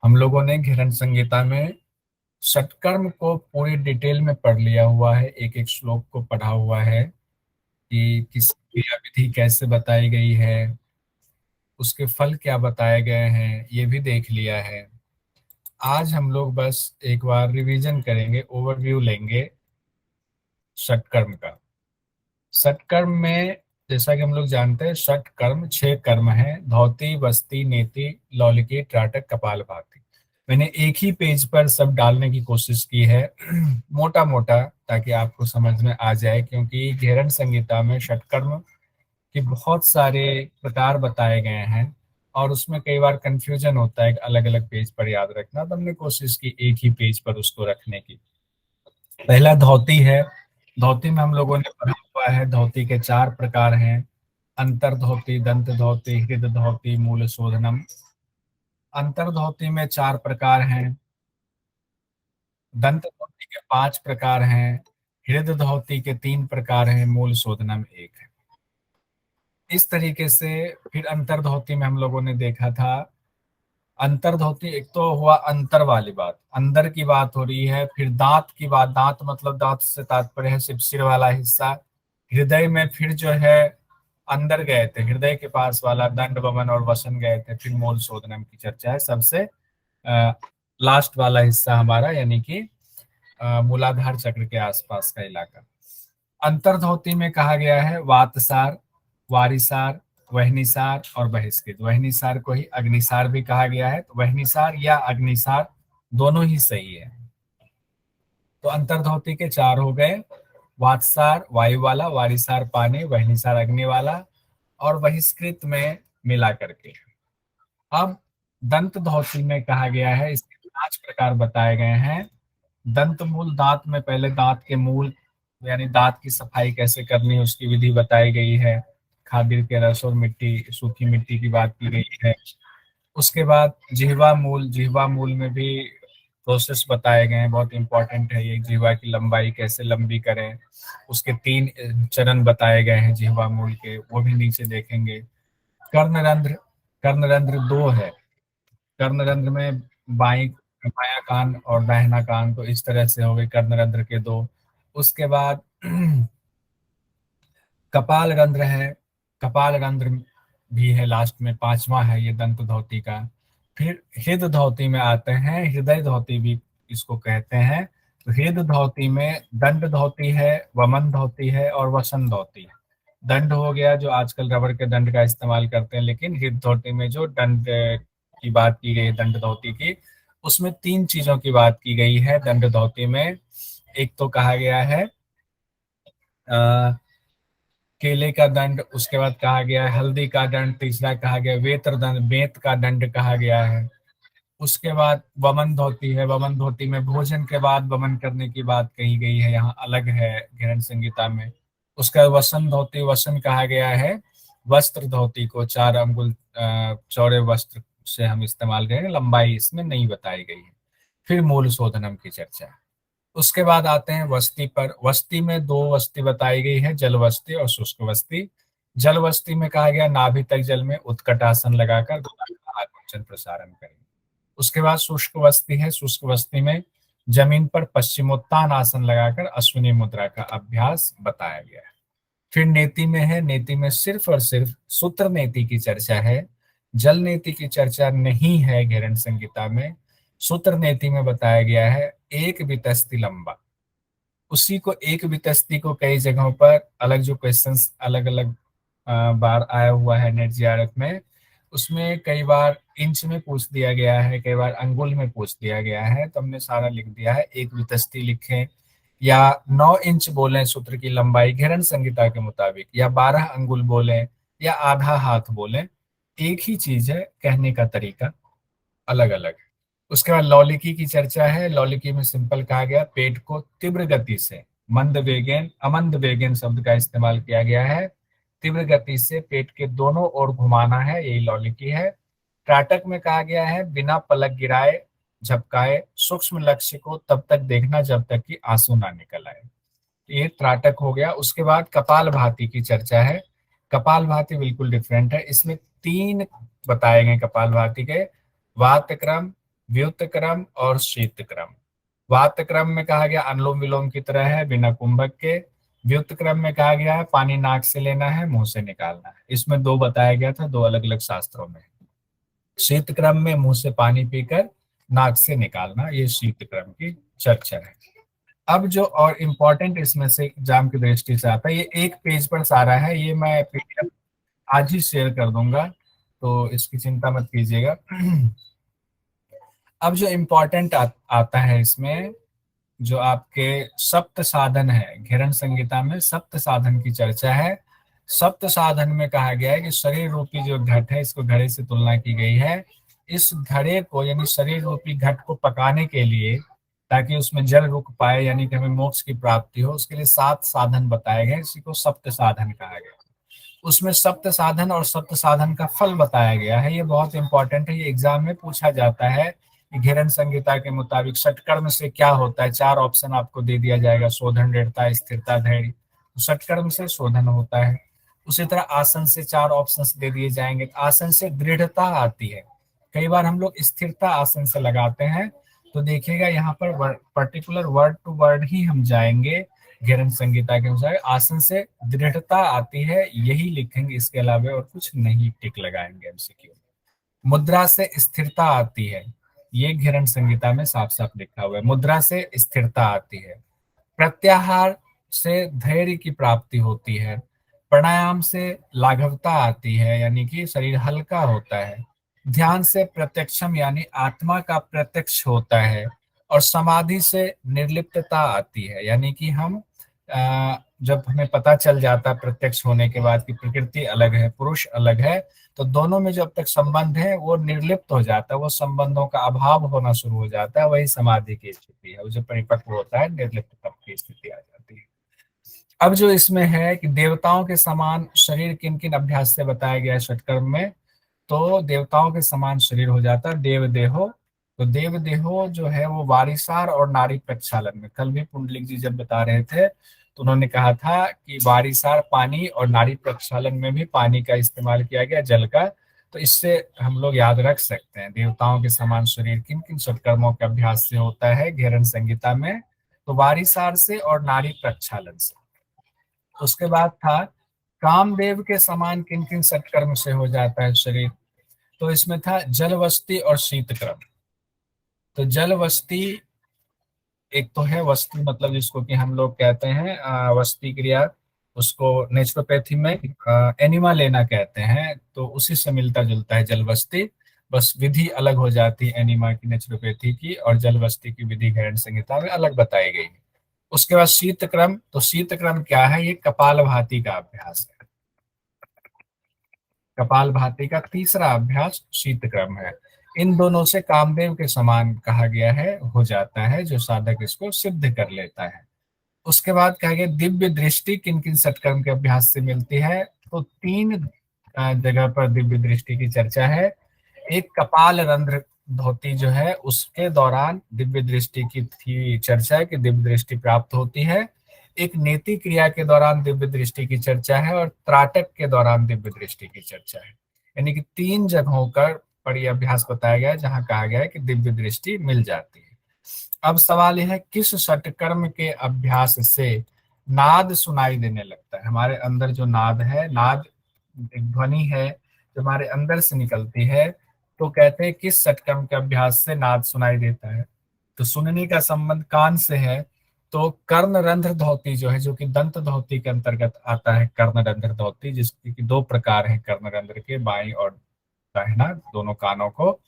हम लोगों ने घिरण संहिता में षटकर्म को पूरी डिटेल में पढ़ लिया हुआ है, एक एक श्लोक को पढ़ा हुआ है कि किस क्रिया विधि कैसे बताई गई है, उसके फल क्या बताए गए हैं, ये भी देख लिया है। आज हम लोग बस एक बार रिवीजन करेंगे, ओवरव्यू लेंगे षटकर्म का। षटकर्म में जैसा कि हम लोग जानते हैं, षटकर्म 6 कर्म हैं: धौती, वस्ती, नेति, लौलिकी, त्राटक, कपालभाति। मैंने एक ही पेज पर सब डालने की कोशिश की है मोटा मोटा, ताकि आपको समझ में आ जाए, क्योंकि घेरन संहिता में षटकर्म के बहुत सारे प्रकार बताए गए हैं और उसमें कई बार कंफ्यूजन होता है अलग अलग पेज पर याद रखना, तो हमने कोशिश की एक ही पेज पर उसको रखने की। पहला धोती है। धोती में हम लोगों ने पढ़ा हुआ है, धोती के 4 प्रकार हैं: अंतर धोती, दंत धोती, हृद धोती, मूल शोधनम। अंतर धोती में 4 प्रकार हैं, दंत धोती के 5 प्रकार हैं, हृद धोती के 3 प्रकार हैं, मूल शोधनम एक है। इस तरीके से फिर अंतर धोती में हम लोगों ने देखा था, अंतर धोती एक तो हुआ अंतर वाली बात, अंदर की बात हो रही है। फिर दांत की बात, दांत मतलब दांत से तात्पर्य है सिर्फ सिर वाला हिस्सा। हृदय में फिर जो है अंदर गए थे, हृदय के पास वाला दंड वमन और वसन गए थे। फिर मूल शोधनम की चर्चा है, सबसे लास्ट वाला हिस्सा हमारा, यानी कि मूलाधार चक्र के आसपास का इलाका। अंतर्धोती में कहा गया है वातसार, वारिसार, वहनिसार और बहिष्कृत। वहनिसार को ही अग्निसार भी कहा गया है, तो वहनिसार या अग्निसार दोनों ही सही है। तो अंतर्धोती के 4 हो गए: वातसार वायु वाला, वारिसार पानी, वहनिसार अग्नि वाला, और बहिष्कृत में मिला करके। अब दंत धोती में कहा गया है, इसके 5 प्रकार बताए गए हैं। दंत मूल, दांत में पहले दांत के मूल यानी दांत की सफाई कैसे करनी है उसकी विधि बताई गई है। खादिर के रस और मिट्टी, सूखी मिट्टी की बात की गई है। उसके बाद जिह्वा मूल, जिह्वा मूल में भी प्रोसेस बताए गए हैं, बहुत इंपॉर्टेंट है ये। जिह्वा की लंबाई कैसे लंबी करें, उसके 3 चरण बताए गए हैं जिह्वा मूल के, वो भी नीचे देखेंगे। कर्णरंध्र, कर्णरंध्र 2 है। कर्णरंध्र में बायां कान और दाहिना कान, तो इस तरह से हो गए कर्णरंध्र के 2। उसके बाद कपाल रंध्र है, कपाल रंध्र भी है लास्ट में, 5वां है ये दंत धोती का। फिर हृद धोती में आते हैं, हृदय धोती भी इसको कहते हैं। तो हृद धोती में दंड धोती है, वमन धोती है और वसन धोती है। दंड हो गया जो आजकल रबर के दंड का इस्तेमाल करते हैं, लेकिन हृद धोती में जो दंड की बात की गई है, दंड धोती की, उसमें 3 चीजों की बात की गई है दंड धोती में। एक तो कहा गया है केले का दंड, उसके बाद कहा गया है हल्दी का दंड, तीसरा कहा गया वेत्र दंड, बेंत का दंड कहा गया है। उसके बाद वमन धोती है, वमन धोती में भोजन के बाद वमन करने की बात कही गई है, यहाँ अलग है घृण संहिता में। उसका वसन धोती, वसन कहा गया है वस्त्र धोती को, 4 अंगुल चौड़े वस्त्र से हम इस्तेमाल करेंगे, लंबाई इसमें नहीं बताई गई है। फिर मूल शोधनम की चर्चा। उसके बाद आते हैं वस्ती पर। वस्ती में 2 वस्ती बताई गई है, जल वस्ती और शुष्क वस्ती। जल वस्ती में कहा गया नाभि तक जल में उत्कट आसन लगाकर आकुंचन प्रसारण करें। उसके बाद शुष्क वस्ती है, शुष्क वस्ती में जमीन पर पश्चिमोत्तान आसन लगाकर अश्विनी मुद्रा का अभ्यास बताया गया है। फिर नेति में है, नेति में सिर्फ और सिर्फ सूत्र नेति की चर्चा है, जल नेति की चर्चा नहीं है घेरन संहिता में। सूत्र नेति में बताया गया है एक वितस्ती लंबा। उसी को एक वितस्ती को कई जगहों पर अलग जो क्वेश्चंस अलग अलग बार आया हुआ है नेट जीआरएफ में, उसमें कई बार इंच में पूछ दिया गया है, कई बार अंगुल में पूछ दिया गया है, तो हमने सारा लिख दिया है। एक वितस्ती लिखें या 9 इंच बोलें सूत्र की लंबाई घेरन संहिता के मुताबिक, या 12 अंगुल बोलें या आधा हाथ बोलें, एक ही चीज है, कहने का तरीका अलग अलग है। उसके बाद लौलिकी की चर्चा है। लौलिकी में सिंपल कहा गया पेट को तीव्र गति से, मंद वेगेन अमंद वेगेन शब्द का इस्तेमाल किया गया है, तीव्र गति से पेट के दोनों ओर घुमाना है, यही लौलिकी है। त्राटक में कहा गया है बिना पलक गिराए झपकाए सूक्ष्म लक्ष्य को तब तक देखना जब तक कि आंसू ना निकल आए, ये त्राटक हो गया। उसके बाद कपाल भाती की चर्चा है। कपाल भाती बिल्कुल डिफरेंट है, इसमें 3 बताए गए कपाल भाती के: वात क्रम, व्युत क्रम और शीत क्रम। वात क्रम में कहा गया अनुलोम विलोम की तरह है, बिना कुंभक के। व्युत क्रम में कहा गया है पानी नाक से लेना है, मुंह से निकालना है। इसमें दो बताया गया था, दो अलग अलग शास्त्रों में। शीत क्रम में मुंह से पानी पीकर नाक से निकालना, ये शीत क्रम की चर्चा है। अब जो और इम्पोर्टेंट इसमें से एग्जाम की दृष्टि से आता है, ये एक पेज पर सारा है, ये मैं पीडीएफ आज ही शेयर कर दूंगा, तो इसकी चिंता मत कीजिएगा। अब जो इम्पोर्टेंट आता है इसमें, जो आपके सप्त साधन है, घेरन संहिता में सप्त साधन की चर्चा है। सप्त साधन में कहा गया है कि शरीर रूपी जो घट है, इसको घड़े से तुलना की गई है। इस घड़े को यानी शरीर रूपी घट को पकाने के लिए, ताकि उसमें जल रुक पाए, यानी कि हमें मोक्ष की प्राप्ति हो, उसके लिए 7 साधन बताए गए, इसी को सप्त साधन कहा गया। उसमें सप्त साधन और सप्त साधन का फल बताया गया है, ये बहुत इंपॉर्टेंट है, ये एग्जाम में पूछा जाता है कि घेरन संहिता के मुताबिक षटकर्म से क्या होता है। 4 ऑप्शन आपको दे दिया जाएगा, शोधन, दृढ़ता, स्थिरता, धैर्य। तो षटकर्म से शोधन होता है। उसी तरह आसन से 4 ऑप्शंस दे दिए जाएंगे, आसन से दृढ़ता आती है। कई बार हम लोग स्थिरता आसन से लगाते हैं, तो देखिएगा यहाँ पर पर्टिकुलर वर्ड टू वर्ड ही हम जाएंगे। घेरन संहिता के अनुसार आसन से दृढ़ता आती है, यही लिखेंगे, इसके अलावा और कुछ नहीं टिक लगाएंगे एमसीक्यू। मुद्रा से स्थिरता आती है, ये घेरन संहिता में साफ साफ लिखा हुआ है, मुद्रा से स्थिरता आती है। प्रत्याहार से धैर्य की प्राप्ति होती है। प्राणायाम से लाघवता आती है, यानी कि शरीर हल्का होता है। ध्यान से प्रत्यक्षम यानी आत्मा का प्रत्यक्ष होता है। और समाधि से निर्लिप्तता आती है, यानी कि हम जब हमें पता चल जाता है प्रत्यक्ष होने के बाद कि प्रकृति अलग है, पुरुष अलग है, तो दोनों में जब तक संबंध है वो निर्लिप्त हो जाता है, वो संबंधों का अभाव होना शुरू हो जाता है, वही समाधि की स्थिति है। वो जो परिपक्व होता है, निर्लिप्त की स्थिति आ जाती है। अब जो इसमें है कि देवताओं के समान शरीर किन किन अभ्यास से बताया गया है षटकर्म में, तो देवताओं के समान शरीर हो जाता है देव देहो। तो देव देहो जो है वो वारिसार और नाड़ी प्रक्षालन में, कल भी पुंडलिक जी जब बता रहे थे तो उन्होंने कहा था कि वारिसार पानी और नाड़ी प्रक्षालन में भी पानी का इस्तेमाल किया गया, जल का। तो इससे हम लोग याद रख सकते हैं देवताओं के समान शरीर किन किन सत्कर्मों के अभ्यास से होता है घेरन संहिता में। तो वारिसार से और नाड़ी प्रक्षालन से। उसके बाद था कामदेव के समान किन किन सत्कर्म से हो जाता है शरीर, तो इसमें था जलवस्ती और शीतक्रम। तो जलवस्ती एक तो है, वस्ती मतलब जिसको कि हम लोग कहते हैं वस्ती क्रिया, उसको नेचुरोपैथी में एनिमा लेना कहते हैं, तो उसी से मिलता जुलता है जलवस्ती। बस विधि अलग हो जाती है एनिमा की नेचुरोपैथी की, और जलवस्ती की विधि घेरन संहिता में अलग बताई गई है। उसके बाद शीत क्रम, तो शीत क्रम क्या है, ये कपालभाति का अभ्यास है। कपालभाति का तीसरा अभ्यास शीत क्रम है। इन दोनों से कामदेव के समान कहा गया है, हो जाता है, जो साधक इसको सिद्ध कर लेता है। उसके बाद कहा गया दिव्य दृष्टि किन किन सत्कर्म के अभ्यास से मिलती है, तो 3 जगह पर दिव्य दृष्टि की चर्चा है। एक कपाल रंध्र धोती जो है उसके दौरान दिव्य दृष्टि की थी चर्चा है कि दिव्य दृष्टि प्राप्त होती है। एक नेति क्रिया के दौरान दिव्य दृष्टि की चर्चा है, और त्राटक के दौरान दिव्य दृष्टि की चर्चा है। यानी कि 3 जगहों पर यह अभ्यास बताया गया है जहां कहा गया है कि दिव्य दृष्टि मिल जाती है। अब सवाल यह है किस षटकर्म के अभ्यास से नाद सुनाई देने लगता है। हमारे अंदर जो नाद है, नाद एक ध्वनि है जो हमारे अंदर से निकलती है, तो कहते हैं किस षटकर्म के अभ्यास से नाद सुनाई देता है। तो सुनने का संबंध कान से है, तो कर्ण रंध्र धोती जो है, जो कि दंत धोती के अंतर्गत आता है, कर्ण रंध्र धोती, जिसकी कि 2 प्रकार है कर्ण रंध्र के, बाई और दाहिना, दोनों कानों को।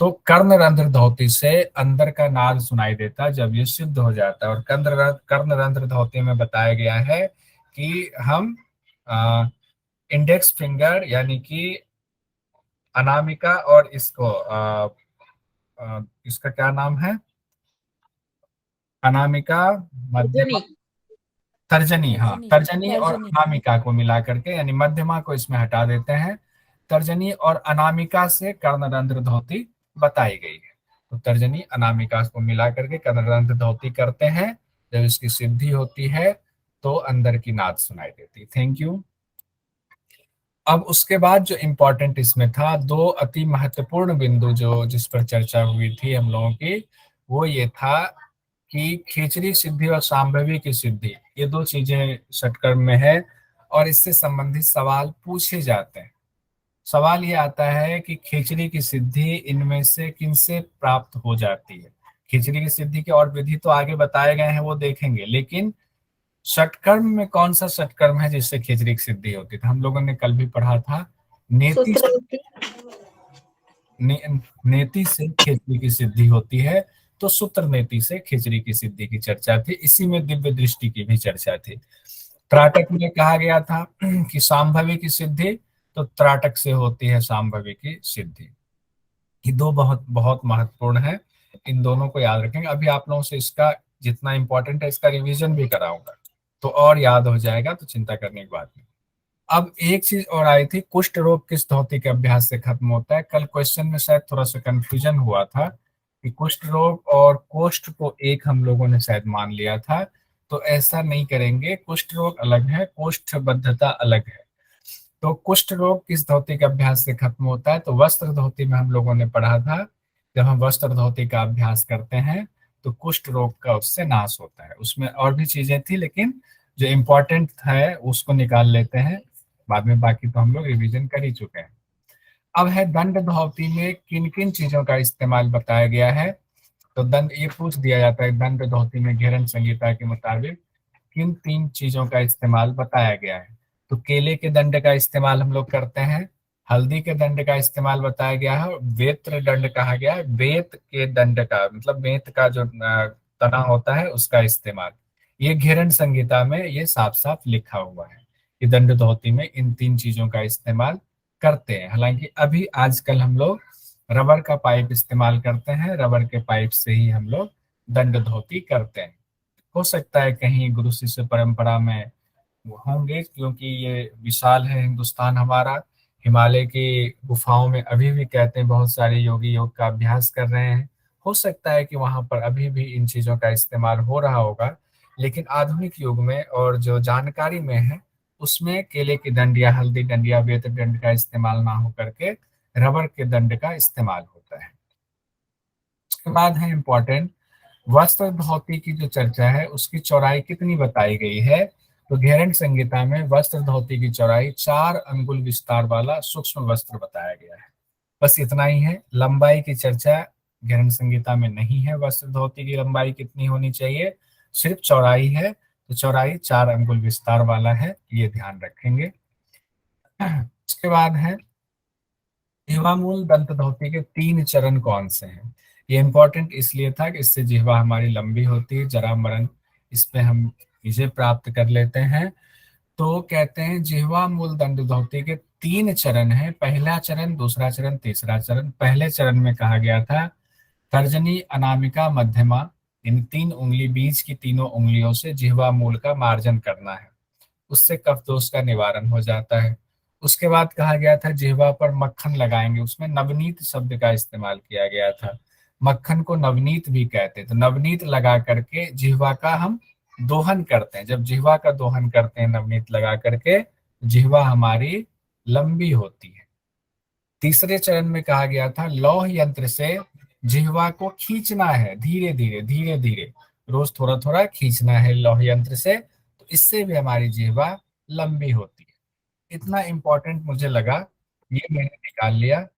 तो कर्ण रंध्र धोती से अंदर का नाद सुनाई देता है जब ये सिद्ध हो जाता है। और कर्ण रंध्र धोती में बताया गया है कि हम इंडेक्स फिंगर यानी कि अनामिका और इसको इसका क्या नाम है, अनामिका, मध्यमा, तर्जनी तर्जनी, हाँ तर्जनी और तर्जनी अनामिका को मिला करके, यानी मध्यमा को इसमें हटा देते हैं। तर्जनी और अनामिका से कर्णरंध्र धोती बताई गई है। तो तर्जनी अनामिका को मिला करके कर्णरंध्र धोती करते हैं, जब इसकी सिद्धि होती है तो अंदर की नाद सुनाई देती। Thank you. अब उसके बाद जो इम्पोर्टेंट इसमें था, 2 अति महत्वपूर्ण बिंदु जो जिस पर चर्चा हुई थी हम लोगों की, वो ये था कि खेचरी सिद्धि और शांभवी की सिद्धि, ये 2 चीजें षटकर्म में है और इससे संबंधित सवाल पूछे जाते हैं। सवाल ये आता है कि खेचरी की सिद्धि इनमें से किनसे प्राप्त हो जाती है। खेचरी की सिद्धि के और विधि तो आगे बताए गए हैं, वो देखेंगे, लेकिन षटकर्म में कौन सा षटकर्म है जिससे खेचरी की सिद्धि होती है। हम लोगों ने कल भी पढ़ा था, नेति सूत्रवती। नेति से खेचरी की सिद्धि होती है, तो सूत्र नेति से खेचरी की सिद्धि की चर्चा थी। इसी में दिव्य दृष्टि की भी चर्चा थी। त्राटक में कहा गया था कि सांभवी की सिद्धि तो त्राटक से होती है सांभवी की सिद्धि। ये 2 बहुत बहुत महत्वपूर्ण है, इन दोनों को याद रखेंगे। अभी आप लोगों से इसका जितना इंपॉर्टेंट है इसका रिवीजन भी कराऊंगा, तो और याद हो जाएगा, तो चिंता करने की बात नहीं। अब एक चीज और आई थी, कुष्ठ रोग किस धोती के अभ्यास से खत्म होता है। कल क्वेश्चन में शायद थोड़ा सा कंफ्यूजन हुआ था कि कुष्ठ रोग और कोष्ठ को एक हम लोगों ने शायद मान लिया था, तो ऐसा नहीं करेंगे। कुष्ठ रोग अलग है, कोष्ठबद्धता अलग है। तो कुष्ठ रोग किस धोती के अभ्यास से खत्म होता है, तो वस्त्र धोती में हम लोगों ने पढ़ा था। जब हम वस्त्र धोती का अभ्यास करते हैं तो कुष्ठ रोग का उससे नाश होता है। उसमें और भी चीजें थी, लेकिन जो इम्पोर्टेंट है उसको निकाल लेते हैं, बाद में बाकी तो हम लोग रिवीजन कर ही चुके हैं। अब है दंड धोती में किन किन चीजों का इस्तेमाल बताया गया है। तो दंड ये पूछ दिया जाता है, दंड धोती में घेरन संहिता के मुताबिक किन 3 चीजों का इस्तेमाल बताया गया है। तो केले के दंड का इस्तेमाल हम लोग करते हैं, हल्दी के दंड का इस्तेमाल बताया गया है, वेत्र दंड कहा गया है, बेत के दंड का मतलब बेत का जो तना होता है उसका इस्तेमाल। ये घेरन संहिता में ये साफ साफ लिखा हुआ है कि दंड धोती में इन 3 चीजों का इस्तेमाल करते हैं। हालांकि अभी आजकल हम लोग रबर का पाइप इस्तेमाल करते हैं, रबर के पाइप से ही हम लोग दंड धोती करते हैं। हो सकता है कहीं गुरु शिष्य परंपरा में वो होंगे, क्योंकि ये विशाल है हिंदुस्तान हमारा। हिमालय की गुफाओं में अभी भी कहते हैं बहुत सारे योगी योग का अभ्यास कर रहे हैं। हो सकता है कि वहां पर अभी भी इन चीजों का इस्तेमाल हो रहा होगा, लेकिन आधुनिक युग में और जो जानकारी में है उसमें केले की दंड या हल्दी दंड या बेत दंड का इस्तेमाल ना हो करके रबर के दंड का इस्तेमाल होता है। उसके बाद है इम्पोर्टेंट, वस्त्र धोती की जो चर्चा है उसकी चौड़ाई कितनी बताई गई है। तो घेरन संहिता में वस्त्र धोती की चौड़ाई 4 अंगुल विस्तार वाला सूक्ष्म वस्त्र बताया गया है। बस इतना ही है, लंबाई की चर्चा घेरन संहिता में नहीं है। वस्त्र धोती की लंबाई कितनी होनी चाहिए, सिर्फ चौड़ाई है, तो चौड़ाई 4 अंगुल विस्तार वाला है, ये ध्यान रखेंगे। उसके बाद है जिह्वामूल दंत धोती के 3 चरण कौन से हैं। ये इंपॉर्टेंट इसलिए था कि इससे जिह्वा हमारी लंबी होती है, जरा मरण इस पे हम इसे प्राप्त कर लेते हैं। तो कहते हैं जिह्वा मूल दंड धोती के 3 चरण हैं, पहला चरण, दूसरा चरण, तीसरा चरण। पहले चरण में कहा गया था तर्जनी, अनामिका, मध्यमा, इन 3 उंगली बीच की तीनों उंगलियों से जिह्वा मूल का मार्जन करना है, उससे कफ दोष का निवारण हो जाता है। उसके बाद कहा गया था जिह्वा पर मक्खन लगाएंगे, उसमें नवनीत शब्द का इस्तेमाल किया गया था। मक्खन को नवनीत भी कहते, तो नवनीत लगा करके जिह्वा का हम दोहन करते हैं। जब जिह्वा का दोहन करते हैं नवनीत लगा करके, जिह्वा हमारी लंबी होती है। तीसरे चरण में कहा गया था लौह यंत्र से जिह्वा को खींचना है, धीरे धीरे धीरे धीरे, रोज थोड़ा थोड़ा खींचना है लौह यंत्र से, तो इससे भी हमारी जिह्वा लंबी होती है। इतना इंपॉर्टेंट मुझे लगा, ये मैंने निकाल लिया।